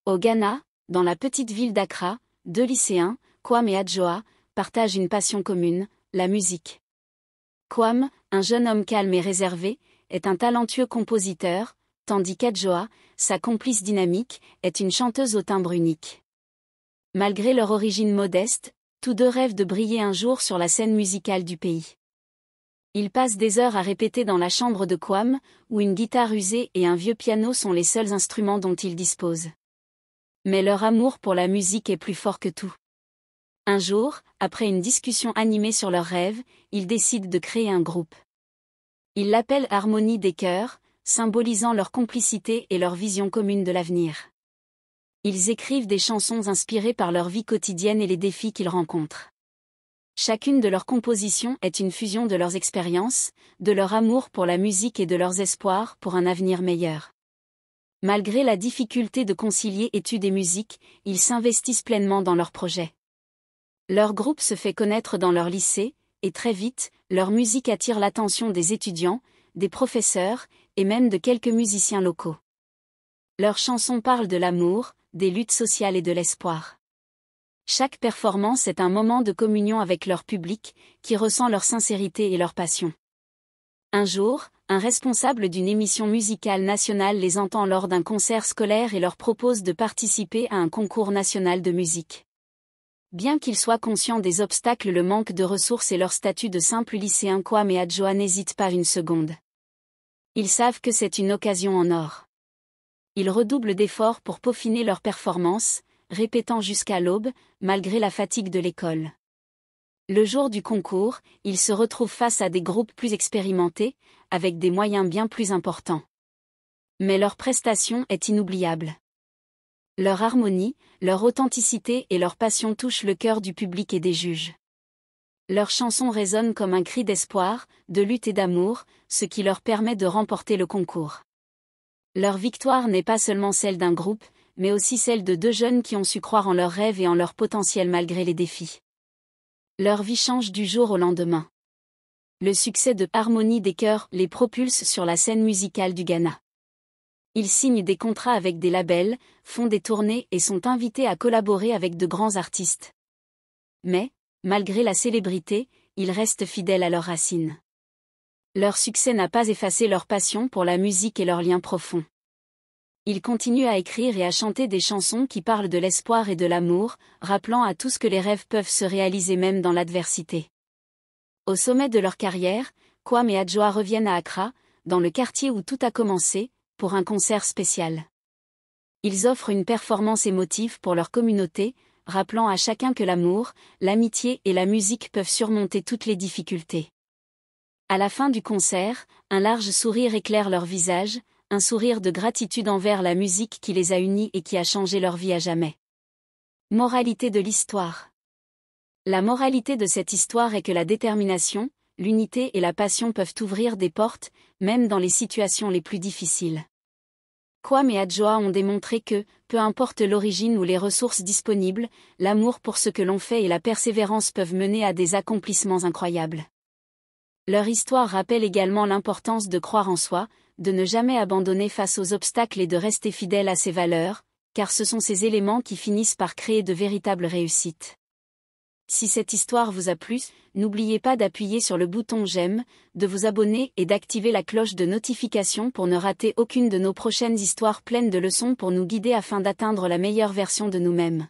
Au Ghana, dans la petite ville d'Accra, deux lycéens, Kwame et Adjoa, partagent une passion commune, la musique. Kwame, un jeune homme calme et réservé, est un talentueux compositeur, tandis qu'Adjoa, sa complice dynamique, est une chanteuse au timbre unique. Malgré leur origine modeste, tous deux rêvent de briller un jour sur la scène musicale du pays. Ils passent des heures à répéter dans la chambre de Kwame, où une guitare usée et un vieux piano sont les seuls instruments dont ils disposent. Mais leur amour pour la musique est plus fort que tout. Un jour, après une discussion animée sur leurs rêves, ils décident de créer un groupe. Ils l'appellent Harmonie des cœurs, symbolisant leur complicité et leur vision commune de l'avenir. Ils écrivent des chansons inspirées par leur vie quotidienne et les défis qu'ils rencontrent. Chacune de leurs compositions est une fusion de leurs expériences, de leur amour pour la musique et de leurs espoirs pour un avenir meilleur. Malgré la difficulté de concilier études et musique, ils s'investissent pleinement dans leurs projets. Leur groupe se fait connaître dans leur lycée, et très vite, leur musique attire l'attention des étudiants, des professeurs, et même de quelques musiciens locaux. Leurs chansons parlent de l'amour, des luttes sociales et de l'espoir. Chaque performance est un moment de communion avec leur public, qui ressent leur sincérité et leur passion. Un jour, un responsable d'une émission musicale nationale les entend lors d'un concert scolaire et leur propose de participer à un concours national de musique. Bien qu'ils soient conscients des obstacles, le manque de ressources et leur statut de simple lycéen, Kwame et Adjoa n'hésitent pas une seconde. Ils savent que c'est une occasion en or. Ils redoublent d'efforts pour peaufiner leur performance, répétant jusqu'à l'aube, malgré la fatigue de l'école. Le jour du concours, ils se retrouvent face à des groupes plus expérimentés, avec des moyens bien plus importants. Mais leur prestation est inoubliable. Leur harmonie, leur authenticité et leur passion touchent le cœur du public et des juges. Leurs chansons résonnent comme un cri d'espoir, de lutte et d'amour, ce qui leur permet de remporter le concours. Leur victoire n'est pas seulement celle d'un groupe, mais aussi celle de deux jeunes qui ont su croire en leurs rêves et en leur potentiel malgré les défis. Leur vie change du jour au lendemain. Le succès de Harmonie des cœurs les propulse sur la scène musicale du Ghana. Ils signent des contrats avec des labels, font des tournées et sont invités à collaborer avec de grands artistes. Mais, malgré la célébrité, ils restent fidèles à leurs racines. Leur succès n'a pas effacé leur passion pour la musique et leurs liens profonds. Ils continuent à écrire et à chanter des chansons qui parlent de l'espoir et de l'amour, rappelant à tous que les rêves peuvent se réaliser même dans l'adversité. Au sommet de leur carrière, Kwame et Adjoa reviennent à Accra, dans le quartier où tout a commencé, pour un concert spécial. Ils offrent une performance émotive pour leur communauté, rappelant à chacun que l'amour, l'amitié et la musique peuvent surmonter toutes les difficultés. À la fin du concert, un large sourire éclaire leur visage, un sourire de gratitude envers la musique qui les a unis et qui a changé leur vie à jamais. Moralité de l'histoire. La moralité de cette histoire est que la détermination, l'unité et la passion peuvent ouvrir des portes, même dans les situations les plus difficiles. Kwame et Adjoa ont démontré que, peu importe l'origine ou les ressources disponibles, l'amour pour ce que l'on fait et la persévérance peuvent mener à des accomplissements incroyables. Leur histoire rappelle également l'importance de croire en soi, de ne jamais abandonner face aux obstacles et de rester fidèle à ses valeurs, car ce sont ces éléments qui finissent par créer de véritables réussites. Si cette histoire vous a plu, n'oubliez pas d'appuyer sur le bouton j'aime, de vous abonner et d'activer la cloche de notification pour ne rater aucune de nos prochaines histoires pleines de leçons pour nous guider afin d'atteindre la meilleure version de nous-mêmes.